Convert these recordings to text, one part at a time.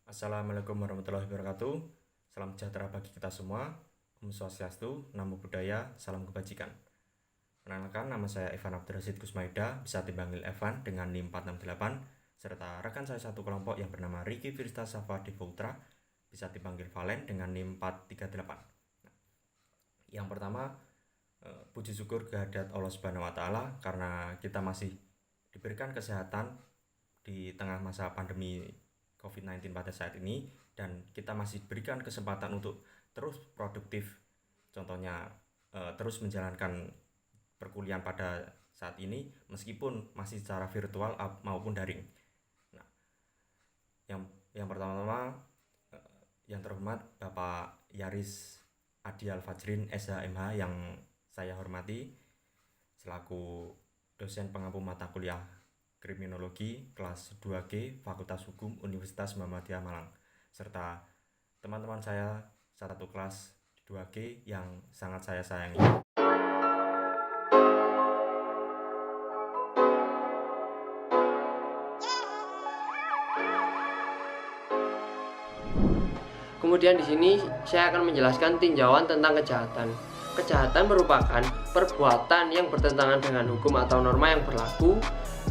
Assalamualaikum warahmatullahi wabarakatuh. Salam sejahtera bagi kita semua. Om Swastiastu, Namo Buddhaya, salam kebajikan. Perkenalkan, nama saya Evan Abdurrashid Kusmaida, bisa dipanggil Evan dengan NIM 468, serta rekan saya satu kelompok yang bernama Ricky Firsta Safa Putra, bisa dipanggil Valen dengan NIM 438. Yang pertama, puji syukur kehadirat Allah Subhanahu wa Ta'ala karena kita masih diberikan kesehatan di tengah masa pandemi COVID-19 pada saat ini, dan kita masih berikan kesempatan untuk terus produktif, contohnya terus menjalankan perkuliahan pada saat ini meskipun masih secara virtual maupun daring. Nah, yang pertama-tama yang terhormat Bapak Yaris Adi Al-Fajrin SHMH yang saya hormati selaku dosen pengampu mata kuliah Kriminologi kelas 2G Fakultas Hukum Universitas Muhammadiyah Malang, serta teman-teman saya satu kelas 2G yang sangat saya sayangi. Kemudian di sini saya akan menjelaskan tinjauan tentang kejahatan. Kejahatan merupakan perbuatan yang bertentangan dengan hukum atau norma yang berlaku,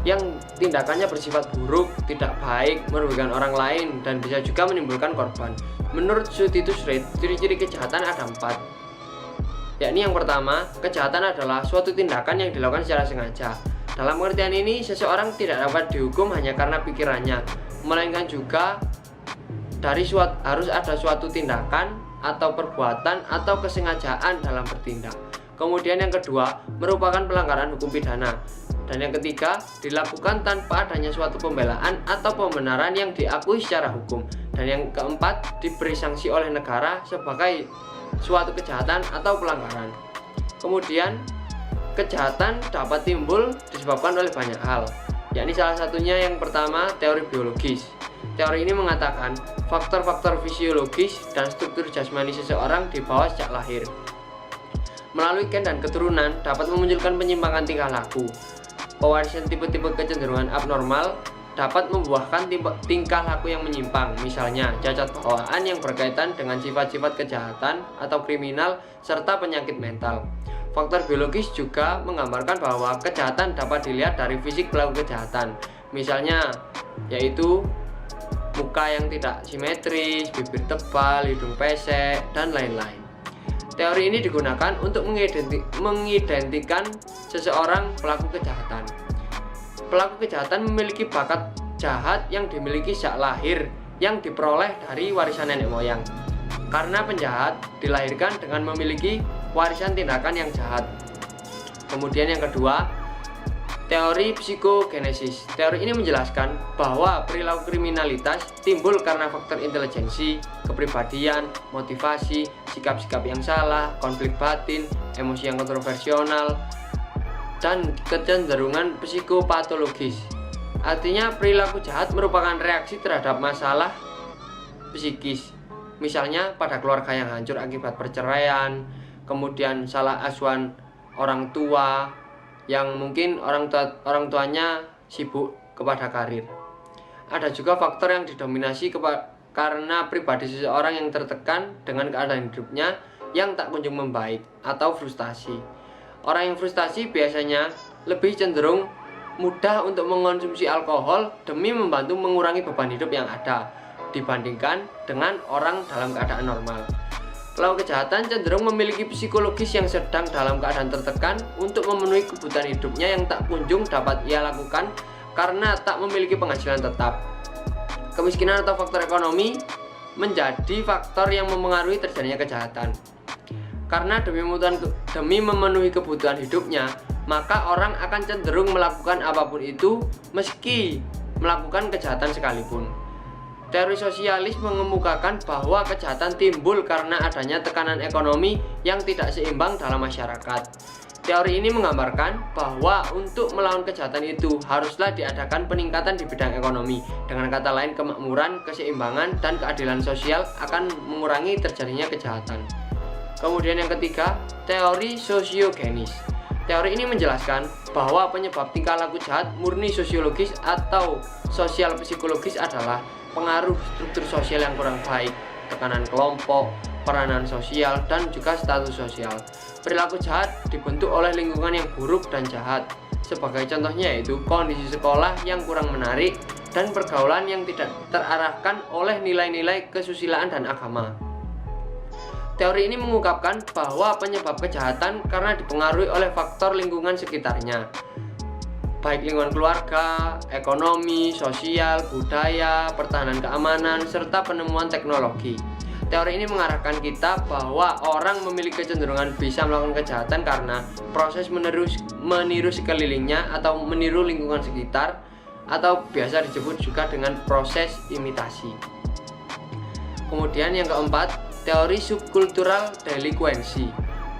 yang tindakannya bersifat buruk, tidak baik, merugikan orang lain, dan bisa juga menimbulkan korban. Menurut Titus Reid, ciri-ciri kejahatan ada 4, yakni yang pertama, kejahatan adalah suatu tindakan yang dilakukan secara sengaja. Dalam pengertian ini, seseorang tidak dapat dihukum hanya karena pikirannya, melainkan juga harus ada suatu tindakan atau perbuatan atau kesengajaan dalam bertindak. Kemudian yang kedua, merupakan pelanggaran hukum pidana. Dan yang ketiga, dilakukan tanpa adanya suatu pembelaan atau pembenaran yang diakui secara hukum. Dan yang keempat, diberi sanksi oleh negara sebagai suatu kejahatan atau pelanggaran. Kemudian, kejahatan dapat timbul disebabkan oleh banyak hal, yakni salah satunya yang pertama, teori biologis. Teori ini mengatakan faktor-faktor fisiologis dan struktur jasmani seseorang di bawah sejak lahir melalui gen dan keturunan dapat memunculkan penyimpangan tingkah laku. Pewarisan tipe-tipe kecenderungan abnormal dapat membuahkan tingkah laku yang menyimpang, misalnya cacat bawaan yang berkaitan dengan sifat-sifat kejahatan atau kriminal serta penyakit mental. Faktor biologis juga menggambarkan bahwa kejahatan dapat dilihat dari fisik pelaku kejahatan, misalnya yaitu muka yang tidak simetris, bibir tebal, hidung pesek, dan lain-lain. Teori ini digunakan untuk mengidentikan seseorang pelaku kejahatan. Pelaku kejahatan memiliki bakat jahat yang dimiliki sejak lahir yang diperoleh dari warisan nenek moyang. Karena penjahat dilahirkan dengan memiliki warisan tindakan yang jahat. Kemudian yang kedua, teori psikogenesis. Teori ini menjelaskan bahwa perilaku kriminalitas timbul karena faktor intelijensi, kepribadian, motivasi, sikap-sikap yang salah, konflik batin, emosi yang kontroversial, dan kecenderungan psikopatologis. Artinya perilaku jahat merupakan reaksi terhadap masalah psikis, misalnya pada keluarga yang hancur akibat perceraian, kemudian salah asuhan orang tua yang mungkin orang tuanya sibuk kepada karir. Ada juga faktor yang didominasi karena pribadi seseorang yang tertekan dengan keadaan hidupnya yang tak kunjung membaik atau frustasi. Orang yang frustasi biasanya lebih cenderung mudah untuk mengonsumsi alkohol demi membantu mengurangi beban hidup yang ada dibandingkan dengan orang dalam keadaan normal. Pelaku kejahatan cenderung memiliki psikologis yang sedang dalam keadaan tertekan untuk memenuhi kebutuhan hidupnya yang tak kunjung dapat ia lakukan karena tak memiliki penghasilan tetap. Kemiskinan atau faktor ekonomi menjadi faktor yang mempengaruhi terjadinya kejahatan. Karena demi memenuhi kebutuhan hidupnya, maka orang akan cenderung melakukan apapun itu meski melakukan kejahatan sekalipun. Teori sosialis mengemukakan bahwa kejahatan timbul karena adanya tekanan ekonomi yang tidak seimbang dalam masyarakat. Teori ini menggambarkan bahwa untuk melawan kejahatan itu haruslah diadakan peningkatan di bidang ekonomi. Dengan kata lain, kemakmuran, keseimbangan, dan keadilan sosial akan mengurangi terjadinya kejahatan. Kemudian yang ketiga, teori sosiogenis. Teori ini menjelaskan bahwa penyebab tingkah laku jahat murni sosiologis atau sosial psikologis adalah pengaruh struktur sosial yang kurang baik, tekanan kelompok, peranan sosial, dan juga status sosial. Perilaku jahat dibentuk oleh lingkungan yang buruk dan jahat. Sebagai contohnya yaitu kondisi sekolah yang kurang menarik dan pergaulan yang tidak terarahkan oleh nilai-nilai kesusilaan dan agama. Teori ini mengungkapkan bahwa penyebab kejahatan karena dipengaruhi oleh faktor lingkungan sekitarnya, baik lingkungan keluarga, ekonomi, sosial, budaya, pertahanan keamanan, serta penemuan teknologi. Teori ini mengarahkan kita bahwa orang memiliki kecenderungan bisa melakukan kejahatan karena proses meniru sekelilingnya atau meniru lingkungan sekitar, atau biasa disebut juga dengan proses imitasi. Kemudian yang keempat, teori subkultural delinkuensi.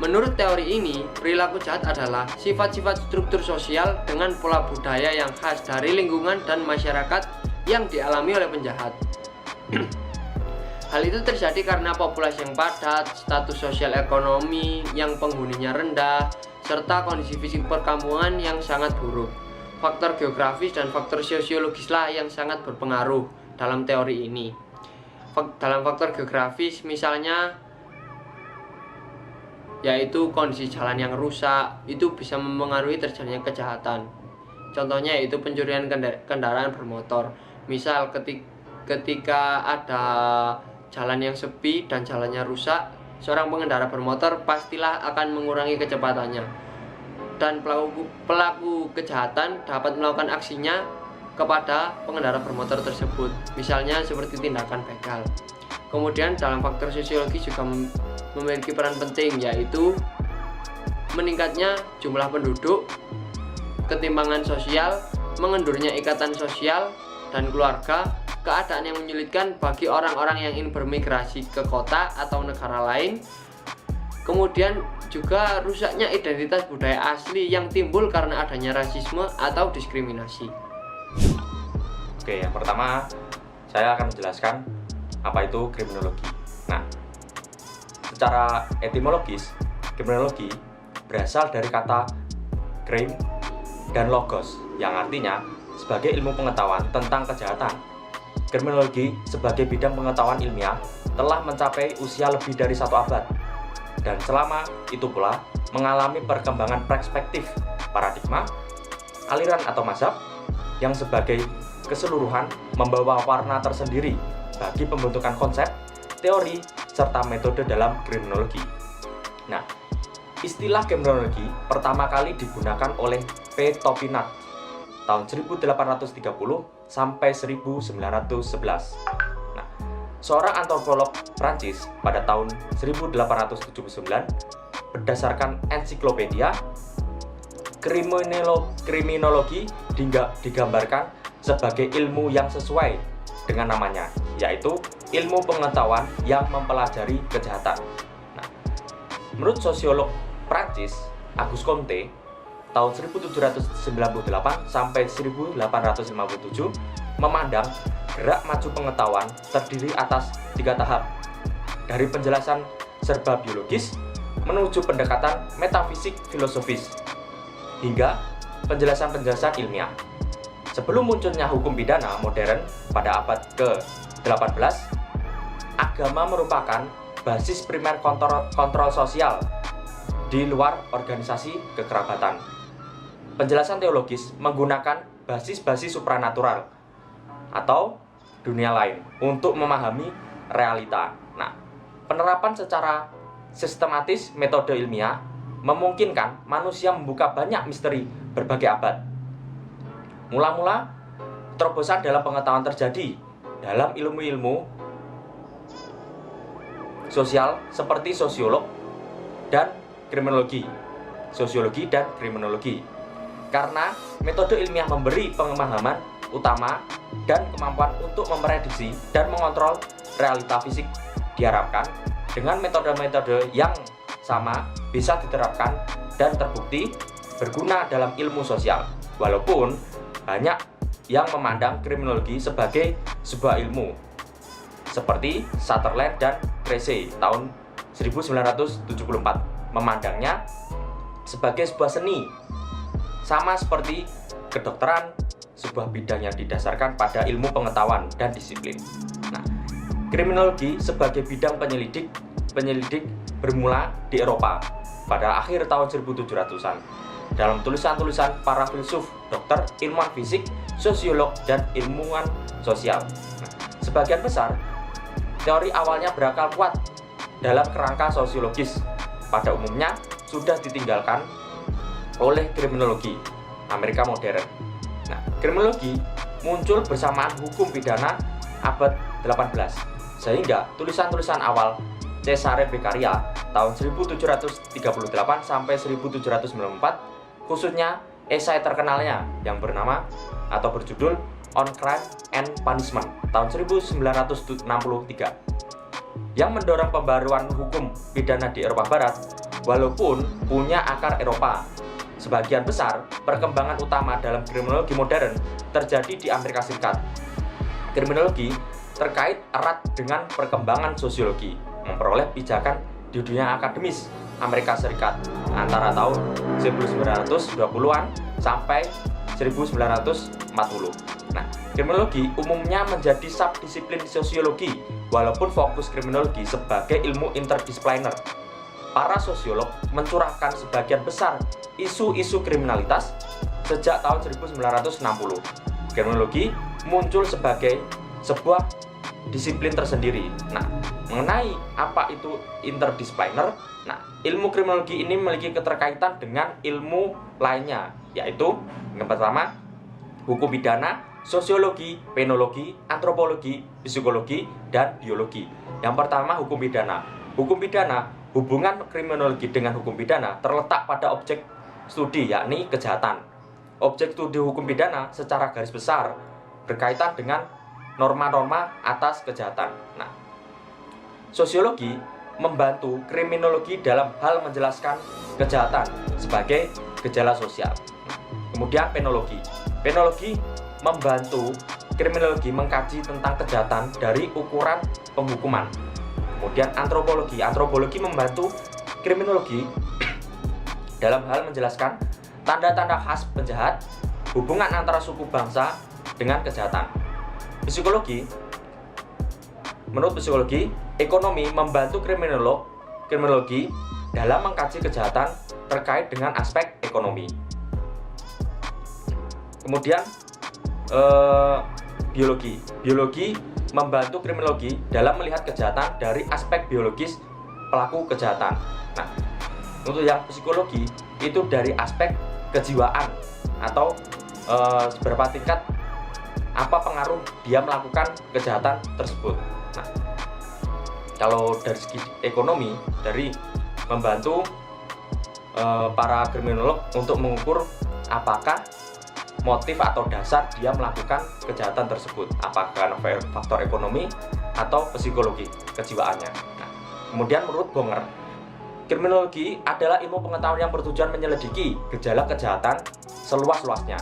Menurut teori ini, perilaku jahat adalah sifat-sifat struktur sosial dengan pola budaya yang khas dari lingkungan dan masyarakat yang dialami oleh penjahat. Hal itu terjadi karena populasi yang padat, status sosial ekonomi yang penghuninya rendah, serta kondisi fisik perkampungan yang sangat buruk. Faktor geografis dan faktor sosiologislah yang sangat berpengaruh dalam teori ini. Dalam faktor geografis misalnya yaitu kondisi jalan yang rusak, itu bisa mempengaruhi terjadinya kejahatan. Contohnya yaitu pencurian kendaraan bermotor. Misal ketika ada jalan yang sepi dan jalannya rusak, seorang pengendara bermotor pastilah akan mengurangi kecepatannya. Dan pelaku kejahatan dapat melakukan aksinya kepada pengendara bermotor tersebut, misalnya seperti tindakan begal. Kemudian dalam faktor sosiologi juga memiliki peran penting, yaitu meningkatnya jumlah penduduk, ketimpangan sosial, mengendurnya ikatan sosial dan keluarga, keadaan yang menyulitkan bagi orang-orang yang ingin bermigrasi ke kota atau negara lain. Kemudian juga rusaknya identitas budaya asli yang timbul karena adanya rasisme atau diskriminasi. Oke, yang pertama saya akan menjelaskan apa itu kriminologi. Nah, secara etimologis, kriminologi berasal dari kata krim dan logos yang artinya sebagai ilmu pengetahuan tentang kejahatan. Kriminologi sebagai bidang pengetahuan ilmiah telah mencapai usia lebih dari 1 abad dan selama itu pula mengalami perkembangan perspektif, paradigma, aliran atau mazhab yang sebagai keseluruhan membawa warna tersendiri bagi pembentukan konsep, teori, serta metode dalam kriminologi. Nah, istilah kriminologi pertama kali digunakan oleh P. Topinat tahun 1830 sampai 1911. Nah, seorang antropolog Prancis pada tahun 1879 berdasarkan ensiklopedia kriminologi digambarkan sebagai ilmu yang sesuai dengan namanya, yaitu ilmu pengetahuan yang mempelajari kejahatan. Nah, menurut sosiolog Prancis Auguste Comte tahun 1798 sampai 1857 memandang gerak maju pengetahuan terdiri atas 3 tahap, dari penjelasan serba biologis menuju pendekatan metafisik filosofis hingga penjelasan-penjelasan ilmiah. Sebelum munculnya hukum pidana modern pada abad ke-18, agama merupakan basis primer kontrol sosial di luar organisasi kekerabatan. Penjelasan teologis menggunakan basis-basis supranatural atau dunia lain untuk memahami realita. Nah, penerapan secara sistematis metode ilmiah memungkinkan manusia membuka banyak misteri berbagai abad. Mula-mula, terobosan dalam pengetahuan terjadi dalam ilmu-ilmu sosial seperti sosiologi dan kriminologi. Karena metode ilmiah memberi pemahaman utama dan kemampuan untuk memprediksi dan mengontrol realita fisik, diharapkan dengan metode-metode yang sama bisa diterapkan dan terbukti berguna dalam ilmu sosial. Walaupun banyak yang memandang kriminologi sebagai sebuah ilmu, seperti Sutherland dan Tracy tahun 1974 memandangnya sebagai sebuah seni, sama seperti kedokteran, sebuah bidang yang didasarkan pada ilmu pengetahuan dan disiplin. Nah, kriminologi sebagai bidang penyelidik bermula di Eropa pada akhir tahun 1700-an. Dalam tulisan-tulisan para filsuf, dokter, ilmuwan fisik, sosiolog, dan ilmuwan sosial. Nah, sebagian besar teori awalnya berakal kuat dalam kerangka sosiologis, pada umumnya sudah ditinggalkan oleh kriminologi Amerika modern. Nah, kriminologi muncul bersamaan hukum pidana abad 18, sehingga tulisan-tulisan awal Cesare Beccaria tahun 1738 sampai 1794, khususnya esai terkenalnya yang bernama atau berjudul On Crime and Punishment tahun 1963, yang mendorong pembaruan hukum pidana di Eropa Barat. Walaupun punya akar Eropa, sebagian besar perkembangan utama dalam kriminologi modern terjadi di Amerika Serikat. Kriminologi terkait erat dengan perkembangan sosiologi, memperoleh pijakan di dunia akademis Amerika Serikat antara tahun 1920-an sampai 1940. Nah, kriminologi umumnya menjadi subdisiplin sosiologi, walaupun fokus kriminologi sebagai ilmu interdisipliner. Para sosiolog mencurahkan sebagian besar isu-isu kriminalitas sejak tahun 1960. Kriminologi muncul sebagai sebuah disiplin tersendiri. Nah, mengenai apa itu interdisipliner, nah, ilmu kriminologi ini memiliki keterkaitan dengan ilmu lainnya, yaitu yang pertama hukum pidana, sosiologi, penologi, antropologi, psikologi, dan biologi. Yang pertama hukum pidana. Hukum pidana, hubungan kriminologi dengan hukum pidana terletak pada objek studi, yakni kejahatan. Objek studi hukum pidana secara garis besar berkaitan dengan norma-norma atas kejahatan. Nah, sosiologi membantu kriminologi dalam hal menjelaskan kejahatan sebagai gejala sosial. Kemudian penologi. Penologi membantu kriminologi mengkaji tentang kejahatan dari ukuran penghukuman. Kemudian antropologi. Antropologi membantu kriminologi dalam hal menjelaskan tanda-tanda khas penjahat, hubungan antara suku bangsa dengan kejahatan. Psikologi. Menurut psikologi, ekonomi membantu kriminologi dalam mengkaji kejahatan terkait dengan aspek ekonomi. Kemudian biologi. Biologi membantu kriminologi dalam melihat kejahatan dari aspek biologis pelaku kejahatan. Nah, untuk yang psikologi itu dari aspek kejiwaan atau seberapa tingkat apa pengaruh dia melakukan kejahatan tersebut. Nah, kalau dari segi ekonomi, dari membantu para kriminolog untuk mengukur apakah motif atau dasar dia melakukan kejahatan tersebut, apakah karena faktor ekonomi atau psikologi kejiwaannya. Nah, kemudian menurut Bonger, kriminologi adalah ilmu pengetahuan yang bertujuan menyelidiki gejala kejahatan seluas-luasnya.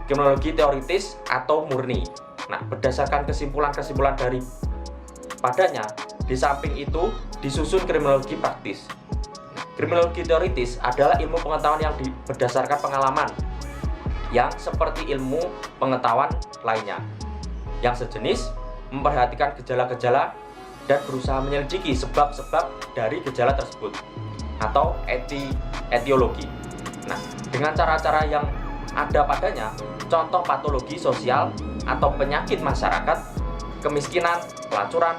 Kriminologi teoritis atau murni. Nah, berdasarkan kesimpulan-kesimpulan dari padanya, di samping itu disusun kriminologi praktis. Kriminologi teoritis adalah ilmu pengetahuan yang berdasarkan pengalaman, yang seperti ilmu pengetahuan lainnya, yang sejenis memperhatikan gejala-gejala dan berusaha menyelidiki sebab-sebab dari gejala tersebut atau etiologi. Nah, dengan cara-cara yang ada padanya, contoh patologi sosial atau penyakit masyarakat, kemiskinan, pelacuran,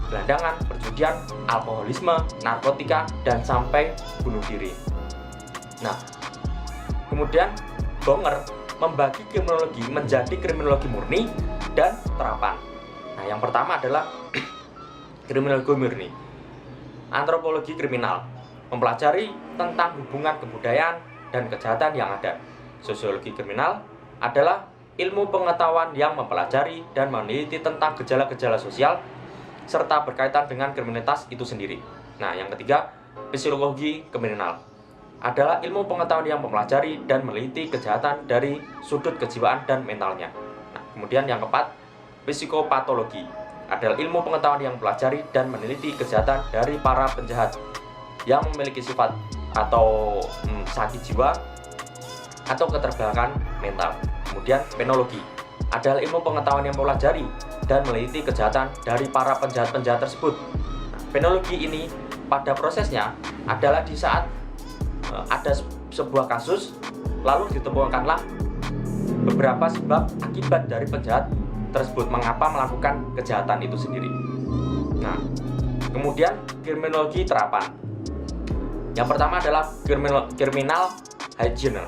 gelandangan, perjudian, alkoholisme, narkotika, dan sampai bunuh diri. Nah, kemudian Bonger membagi kriminologi menjadi kriminologi murni dan terapan. Nah, yang pertama adalah kriminologi murni. Antropologi kriminal mempelajari tentang hubungan kebudayaan dan kejahatan yang ada. Sosiologi kriminal adalah ilmu pengetahuan yang mempelajari dan meneliti tentang gejala-gejala sosial serta berkaitan dengan kriminalitas itu sendiri. Nah, yang ketiga, psikologi kriminal adalah ilmu pengetahuan yang mempelajari dan meneliti kejahatan dari sudut kejiwaan dan mentalnya. Nah, kemudian yang keempat, psikopatologi adalah ilmu pengetahuan yang mempelajari dan meneliti kejahatan dari para penjahat yang memiliki sifat atau sakit jiwa atau keterbelakangan mental. Kemudian penologi adalah ilmu pengetahuan yang mempelajari dan meneliti kejahatan dari para penjahat-penjahat tersebut. Penologi ini pada prosesnya adalah di saat ada sebuah kasus, lalu ditemukanlah beberapa sebab akibat dari penjahat tersebut mengapa melakukan kejahatan itu sendiri. Nah, kemudian kriminologi terapan. Yang pertama adalah criminal hygiene.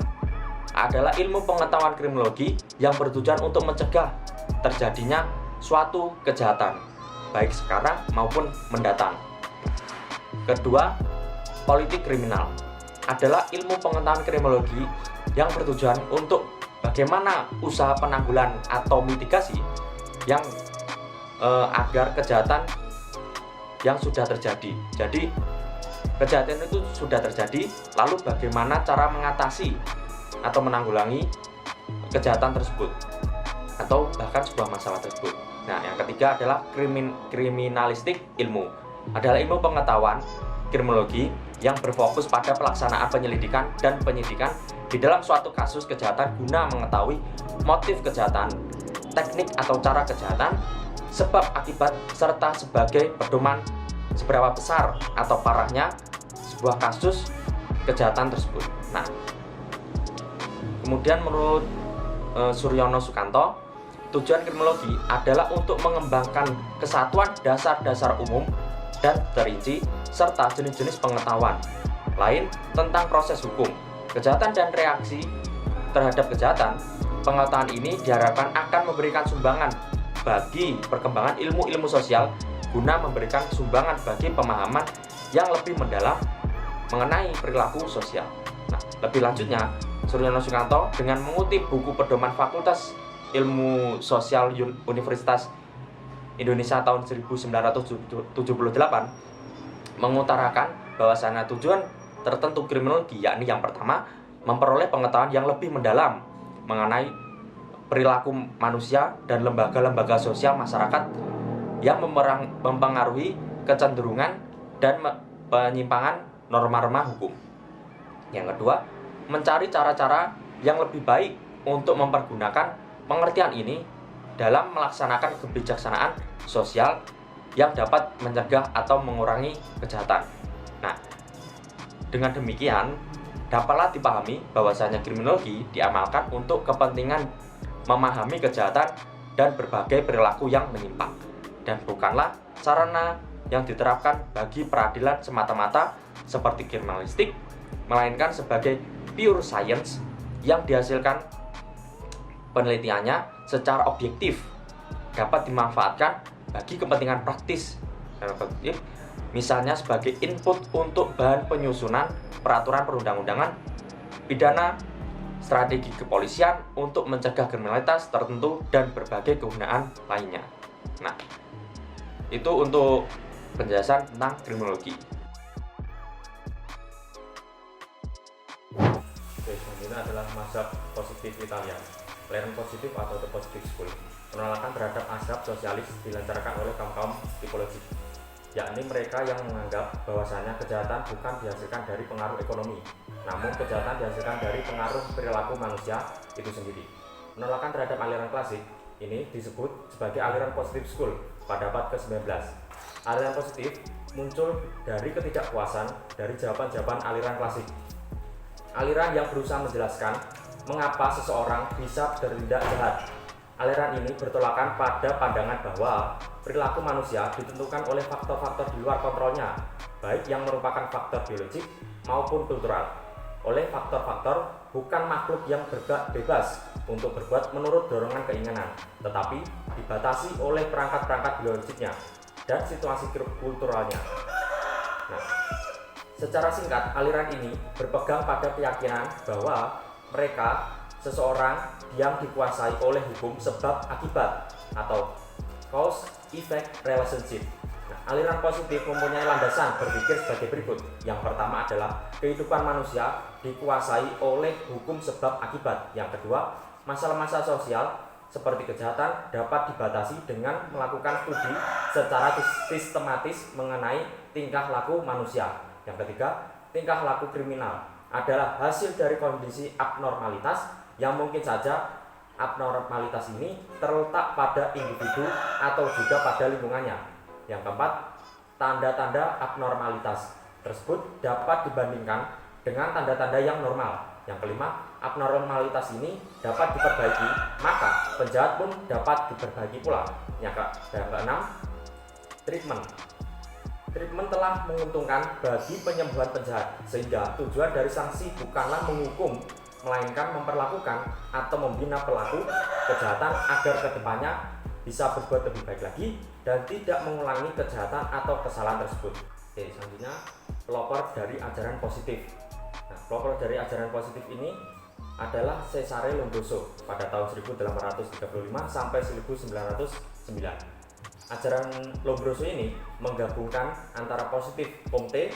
Adalah ilmu pengetahuan kriminologi yang bertujuan untuk mencegah terjadinya suatu kejahatan, baik sekarang maupun mendatang. Kedua, politik kriminal. Adalah ilmu pengetahuan kriminologi yang bertujuan untuk bagaimana usaha penanggulangan atau mitigasi yang agar kejahatan yang sudah terjadi. Jadi kejahatan itu sudah terjadi, lalu bagaimana cara mengatasi atau menanggulangi kejahatan tersebut atau bahkan sebuah masalah tersebut. Nah, yang ketiga adalah kriminalistik ilmu. Adalah ilmu pengetahuan kriminologi yang berfokus pada pelaksanaan penyelidikan dan penyidikan di dalam suatu kasus kejahatan guna mengetahui motif kejahatan, teknik atau cara kejahatan, sebab akibat, serta sebagai pedoman seberapa besar atau parahnya sebuah kasus kejahatan tersebut. Nah, kemudian menurut Suryono Sukanto, tujuan kriminologi adalah untuk mengembangkan kesatuan dasar-dasar umum dan terinci serta jenis-jenis pengetahuan lain tentang proses hukum, kejahatan dan reaksi terhadap kejahatan. Pengetahuan ini diharapkan akan memberikan sumbangan bagi perkembangan ilmu-ilmu sosial guna memberikan sumbangan bagi pemahaman yang lebih mendalam mengenai perilaku sosial. Nah, lebih lanjutnya, Suryono Sukanto dengan mengutip buku pedoman Fakultas Ilmu Sosial Universitas Indonesia tahun 1978 mengutarakan bahwasannya tujuan tertentu kriminologi, yakni yang pertama, memperoleh pengetahuan yang lebih mendalam mengenai perilaku manusia dan lembaga-lembaga sosial masyarakat yang mempengaruhi kecenderungan dan penyimpangan norma-norma hukum. Yang kedua, mencari cara-cara yang lebih baik untuk mempergunakan pengertian ini dalam melaksanakan kebijaksanaan sosial yang dapat mencegah atau mengurangi kejahatan. Nah, dengan demikian dapatlah dipahami bahwasanya kriminologi diamalkan untuk kepentingan memahami kejahatan dan berbagai perilaku yang menyimpang, dan bukanlah sarana yang diterapkan bagi peradilan semata-mata seperti kriminalistik, melainkan sebagai pure science yang dihasilkan penelitiannya secara objektif, dapat dimanfaatkan bagi kepentingan praktis, misalnya sebagai input untuk bahan penyusunan peraturan perundang-undangan, pidana, strategi kepolisian untuk mencegah kriminalitas tertentu, dan berbagai kegunaan lainnya. Nah, itu untuk penjelasan tentang kriminologi. Oke, selanjutnya adalah mazhab positif Italia, aliran positif atau the positive school. Penolakan terhadap azab sosialis dilancarkan oleh kaum-kaum tipologi, yakni mereka yang menganggap bahwasanya kejahatan bukan dihasilkan dari pengaruh ekonomi, namun kejahatan dihasilkan dari pengaruh perilaku manusia itu sendiri. Penolakan terhadap aliran klasik ini disebut sebagai aliran positive school pada abad ke-19. Aliran positif muncul dari ketidakpuasan dari jawaban-jawaban aliran klasik. Aliran yang berusaha menjelaskan mengapa seseorang bisa bertindak jahat. Aliran ini bertolakan pada pandangan bahwa perilaku manusia ditentukan oleh faktor-faktor di luar kontrolnya, baik yang merupakan faktor biologik maupun kultural. Oleh faktor-faktor bukan makhluk yang bebas untuk berbuat menurut dorongan keinginan, tetapi dibatasi oleh perangkat-perangkat biologiknya dan situasi kulturalnya. Nah, secara singkat, aliran ini berpegang pada keyakinan bahwa seseorang yang dikuasai oleh hukum sebab akibat atau cause effect relationship. Nah, aliran positif mempunyai landasan berpikir sebagai berikut. Yang pertama adalah kehidupan manusia dikuasai oleh hukum sebab akibat. Yang kedua, masalah-masalah sosial seperti kejahatan dapat dibatasi dengan melakukan studi secara sistematis mengenai tingkah laku manusia. Yang ketiga, tingkah laku kriminal adalah hasil dari kondisi abnormalitas yang mungkin saja abnormalitas ini terletak pada individu atau juga pada lingkungannya. Yang keempat, tanda-tanda abnormalitas tersebut dapat dibandingkan dengan tanda-tanda yang normal. Yang kelima, abnormalitas ini dapat diperbaiki, maka penjahat pun dapat diperbaiki pula. Yang keenam, treatment. Treatment telah menguntungkan bagi penyembuhan penjahat, sehingga tujuan dari sanksi bukanlah menghukum, melainkan memperlakukan atau membina pelaku kejahatan agar kedepannya bisa berbuat lebih baik lagi dan tidak mengulangi kejahatan atau kesalahan tersebut. Oke, selanjutnya pelopor dari ajaran positif. Nah, pelopor dari ajaran positif ini adalah Cesare Lombroso pada tahun 1835 sampai 1909. Ajaran Lombroso ini menggabungkan antara positif Comte,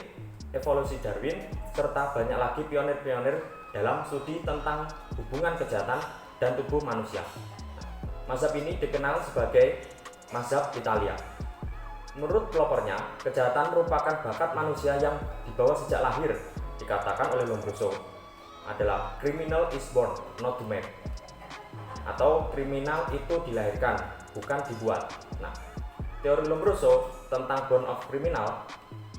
evolusi Darwin, serta banyak lagi pionir-pionir dalam studi tentang hubungan kejahatan dan tubuh manusia. Mazhab ini dikenal sebagai mazhab Italia. Menurut pelopornya, kejahatan merupakan bakat manusia yang dibawa sejak lahir. Dikatakan oleh Lombroso adalah criminal is born, not made, atau kriminal itu dilahirkan, bukan dibuat. Nah, teori Lombroso tentang born of criminal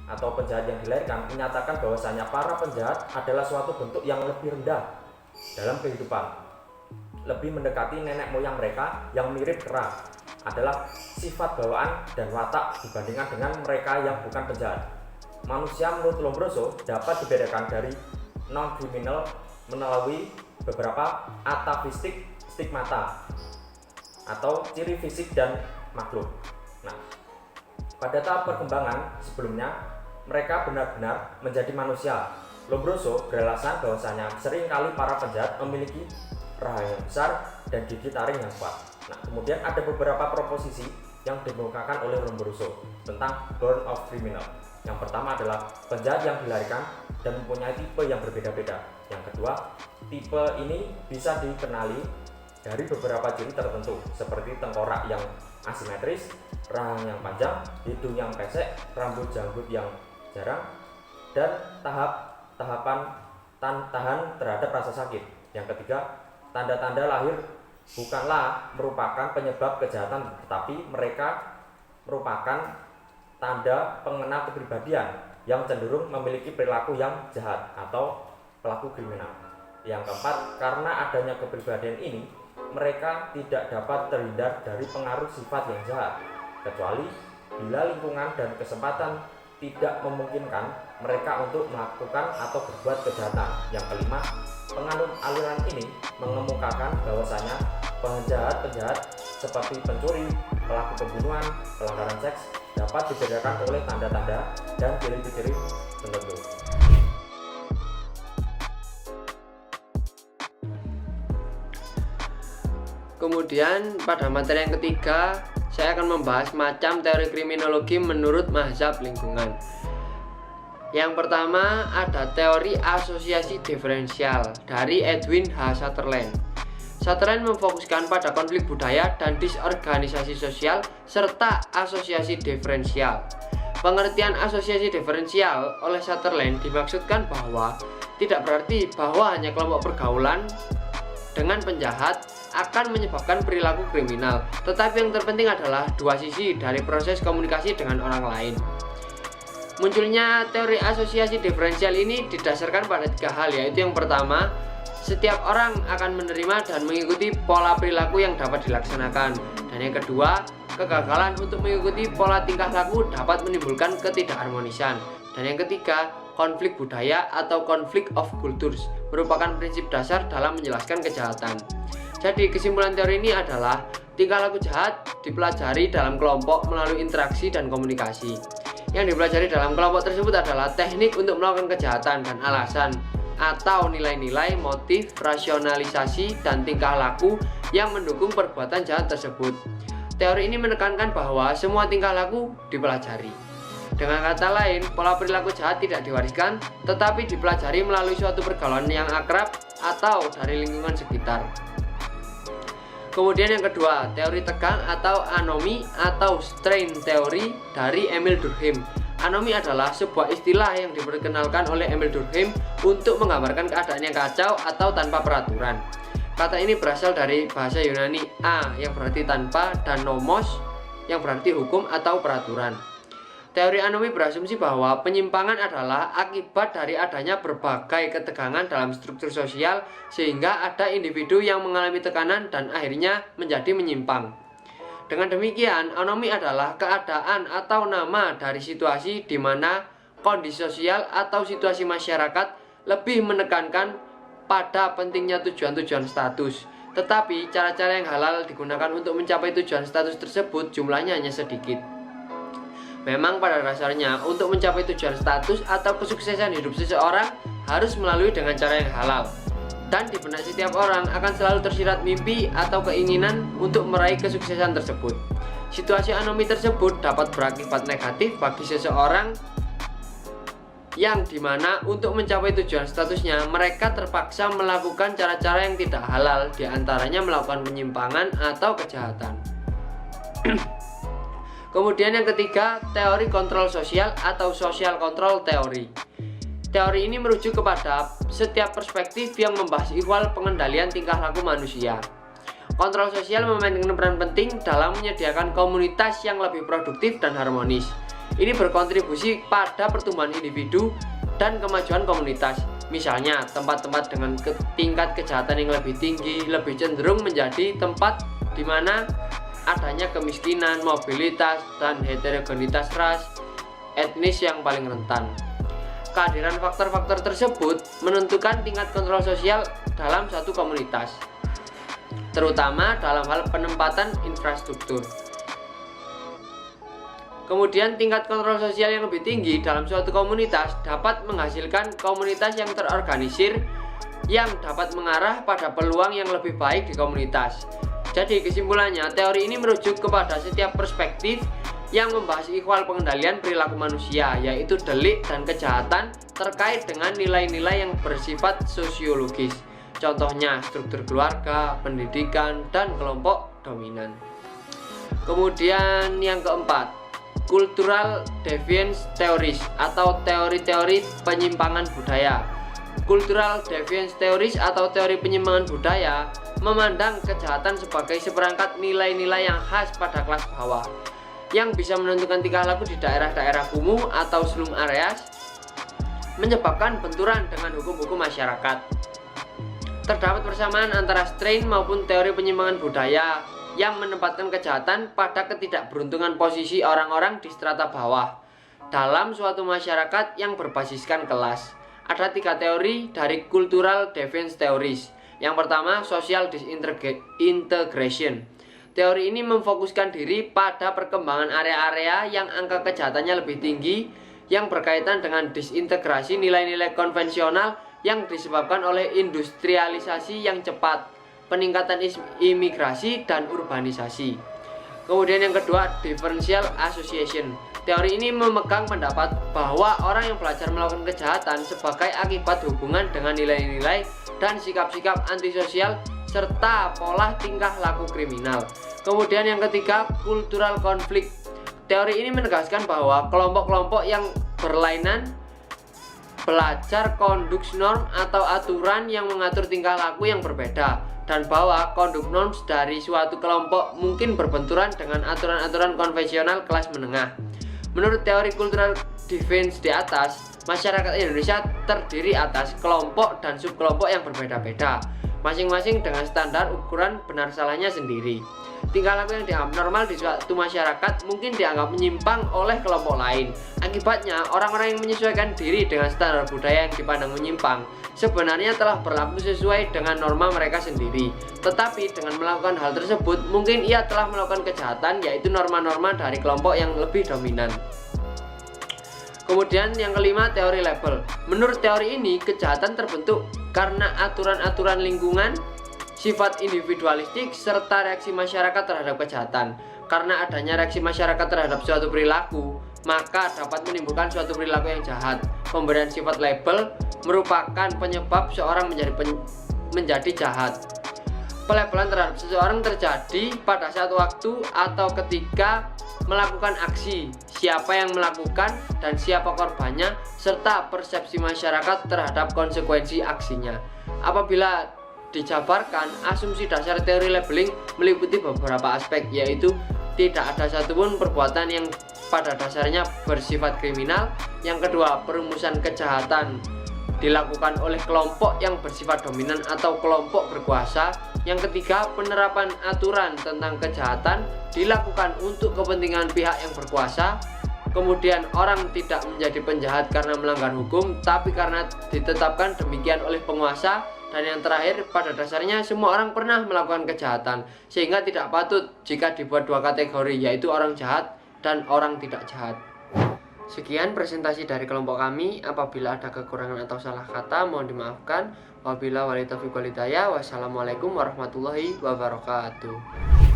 atau penjahat yang dilahirkan menyatakan bahwasanya para penjahat adalah suatu bentuk yang lebih rendah dalam kehidupan, lebih mendekati nenek moyang mereka yang mirip kera, adalah sifat bawaan dan watak dibandingkan dengan mereka yang bukan penjahat. Manusia menurut Lombroso dapat dibedakan dari non-kriminal melalui beberapa atavistik stigmata atau ciri fisik dan makhluk. Nah, pada tahap perkembangan sebelumnya mereka benar-benar menjadi manusia. Lombroso beralasan bahwasanya seringkali para penjahat memiliki rahang yang besar dan gigi taring yang kuat. Nah, kemudian ada beberapa proposisi yang dikemukakan oleh Lombroso tentang born of criminal. Yang pertama adalah penjahat yang dilahirkan dan mempunyai tipe yang berbeda-beda. Yang kedua, tipe ini bisa dikenali dari beberapa ciri tertentu seperti tengkorak yang asimetris, rahang yang panjang, hidung yang pesek, rambut janggut yang jarang, dan tahapan tahan terhadap rasa sakit. Yang ketiga, tanda-tanda lahir bukanlah merupakan penyebab kejahatan, tetapi mereka merupakan tanda pengenal kepribadian yang cenderung memiliki perilaku yang jahat atau pelaku kriminal. Yang keempat, karena adanya kepribadian ini, mereka tidak dapat terhindar dari pengaruh sifat yang jahat, kecuali bila lingkungan dan kesempatan tidak memungkinkan mereka untuk melakukan atau berbuat kejahatan. Yang kelima, penganut aliran ini mengemukakan bahwasanya penjahat-penjahat seperti pencuri, pelaku pembunuhan, pelanggaran seks dapat dibedakan oleh tanda-tanda dan ciri-ciri tertentu. Kemudian pada materi yang ketiga, saya akan membahas macam teori kriminologi menurut mazhab lingkungan. Yang pertama ada teori asosiasi diferensial dari Edwin H. Sutherland. Sutherland memfokuskan pada konflik budaya dan disorganisasi sosial serta asosiasi diferensial. Pengertian asosiasi diferensial oleh Sutherland dimaksudkan bahwa tidak berarti bahwa hanya kelompok pergaulan dengan penjahat akan menyebabkan perilaku kriminal, tetapi yang terpenting adalah dua sisi dari proses komunikasi dengan orang lain. Munculnya teori asosiasi diferensial ini didasarkan pada tiga hal, yaitu yang pertama, setiap orang akan menerima dan mengikuti pola perilaku yang dapat dilaksanakan, dan yang kedua, kegagalan untuk mengikuti pola tingkah laku dapat menimbulkan ketidakharmonisan, dan yang ketiga, konflik budaya atau konflik of cultures merupakan prinsip dasar dalam menjelaskan kejahatan. Jadi kesimpulan teori ini adalah tingkah laku jahat dipelajari dalam kelompok melalui interaksi dan komunikasi. Yang dipelajari dalam kelompok tersebut adalah teknik untuk melakukan kejahatan dan alasan atau nilai-nilai, motif, rasionalisasi, dan tingkah laku yang mendukung perbuatan jahat tersebut. Teori ini menekankan bahwa semua tingkah laku dipelajari. Dengan kata lain, pola perilaku jahat tidak diwariskan, tetapi dipelajari melalui suatu pergaulan yang akrab atau dari lingkungan sekitar. Kemudian yang kedua, teori tegang atau anomi atau strain teori dari Emil Durkheim. Anomi adalah sebuah istilah yang diperkenalkan oleh Emil Durkheim untuk menggambarkan keadaan yang kacau atau tanpa peraturan. Kata ini berasal dari bahasa Yunani a yang berarti tanpa dan nomos yang berarti hukum atau peraturan. Teori anomi berasumsi bahwa penyimpangan adalah akibat dari adanya berbagai ketegangan dalam struktur sosial sehingga ada individu yang mengalami tekanan dan akhirnya menjadi menyimpang. Dengan demikian, anomi adalah keadaan atau nama dari situasi di mana kondisi sosial atau situasi masyarakat lebih menekankan pada pentingnya tujuan-tujuan status. Tetapi cara-cara yang halal digunakan untuk mencapai tujuan status tersebut jumlahnya hanya sedikit. Memang pada dasarnya untuk mencapai tujuan status atau kesuksesan hidup seseorang harus melalui dengan cara yang halal. Dan di benak setiap orang akan selalu tersirat mimpi atau keinginan untuk meraih kesuksesan tersebut. Situasi anomi tersebut dapat berakibat negatif bagi seseorang yang dimana untuk mencapai tujuan statusnya mereka terpaksa melakukan cara-cara yang tidak halal, diantaranya melakukan penyimpangan atau kejahatan. Kemudian yang ketiga, teori kontrol sosial atau social control theory. Teori ini merujuk kepada setiap perspektif yang membahas ihwal pengendalian tingkah laku manusia. Kontrol sosial memainkan peran penting dalam menyediakan komunitas yang lebih produktif dan harmonis. Ini berkontribusi pada pertumbuhan individu dan kemajuan komunitas. Misalnya, tempat-tempat dengan tingkat kejahatan yang lebih tinggi lebih cenderung menjadi tempat di mana adanya kemiskinan, mobilitas, dan heterogenitas ras etnis yang paling rentan. Kehadiran faktor-faktor tersebut menentukan tingkat kontrol sosial dalam satu komunitas, terutama dalam hal penempatan infrastruktur. Kemudian tingkat kontrol sosial yang lebih tinggi dalam suatu komunitas dapat menghasilkan komunitas yang terorganisir yang dapat mengarah pada peluang yang lebih baik di komunitas. Jadi kesimpulannya, teori ini merujuk kepada setiap perspektif yang membahas ihwal pengendalian perilaku manusia, yaitu delik dan kejahatan terkait dengan nilai-nilai yang bersifat sosiologis. Contohnya struktur keluarga, pendidikan, dan kelompok dominan. Kemudian yang keempat, cultural deviance theories atau teori-teori penyimpangan budaya. Cultural deviance theories atau teori penyimpangan budaya memandang kejahatan sebagai seperangkat nilai-nilai yang khas pada kelas bawah yang bisa menentukan tingkah laku di daerah-daerah kumuh atau slum areas, menyebabkan benturan dengan hukum-hukum masyarakat. Terdapat persamaan antara strain maupun teori penyimpangan budaya yang menempatkan kejahatan pada ketidakberuntungan posisi orang-orang di strata bawah dalam suatu masyarakat yang berbasiskan kelas. Ada 3 teori dari cultural deviance theories. Yang pertama, social disintegration. Teori ini memfokuskan diri pada perkembangan area-area yang angka kejahatannya lebih tinggi yang berkaitan dengan disintegrasi nilai-nilai konvensional yang disebabkan oleh industrialisasi yang cepat, peningkatan imigrasi dan urbanisasi. Kemudian yang kedua, differential association. Teori ini memegang pendapat bahwa orang yang belajar melakukan kejahatan sebagai akibat hubungan dengan nilai-nilai dan sikap-sikap antisosial serta pola tingkah laku kriminal. Kemudian yang ketiga, cultural conflict. Teori ini menegaskan bahwa kelompok-kelompok yang berlainan belajar conduct norm atau aturan yang mengatur tingkah laku yang berbeda, dan bahwa conduct norms dari suatu kelompok mungkin berbenturan dengan aturan-aturan konvensional kelas menengah. Menurut teori cultural defense di atas, masyarakat Indonesia terdiri atas kelompok dan subkelompok yang berbeda-beda, masing-masing dengan standar ukuran benar salahnya sendiri. Tingkah laku yang dianggap normal di suatu masyarakat mungkin dianggap menyimpang oleh kelompok lain. Akibatnya, orang-orang yang menyesuaikan diri dengan standar budaya yang dipandang menyimpang sebenarnya telah berlaku sesuai dengan norma mereka sendiri. Tetapi dengan melakukan hal tersebut, mungkin ia telah melakukan kejahatan, yaitu norma-norma dari kelompok yang lebih dominan. Kemudian yang kelima, teori label. Menurut teori ini, kejahatan terbentuk karena aturan-aturan lingkungan, sifat individualistik, serta reaksi masyarakat terhadap kejahatan. Karena adanya reaksi masyarakat terhadap suatu perilaku, maka dapat menimbulkan suatu perilaku yang jahat. Pemberian sifat label merupakan penyebab seorang menjadi jahat. Pelabelan terhadap seseorang terjadi pada saat waktu atau ketika melakukan aksi, siapa yang melakukan dan siapa korbannya, serta persepsi masyarakat terhadap konsekuensi aksinya. Apabila dijabarkan, asumsi dasar teori labeling meliputi beberapa aspek, yaitu tidak ada satupun perbuatan yang pada dasarnya bersifat kriminal. Yang kedua, perumusan kejahatan dilakukan oleh kelompok yang bersifat dominan atau kelompok berkuasa. Yang ketiga, penerapan aturan tentang kejahatan dilakukan untuk kepentingan pihak yang berkuasa. Kemudian orang tidak menjadi penjahat karena melanggar hukum, tapi karena ditetapkan demikian oleh penguasa. Dan yang terakhir, pada dasarnya semua orang pernah melakukan kejahatan, sehingga tidak patut jika dibuat dua kategori, yaitu orang jahat dan orang tidak jahat. Sekian presentasi dari kelompok kami. Apabila ada kekurangan atau salah kata, mohon dimaafkan. Wabillahi taufiq wal hidayah. Wassalamualaikum warahmatullahi wabarakatuh.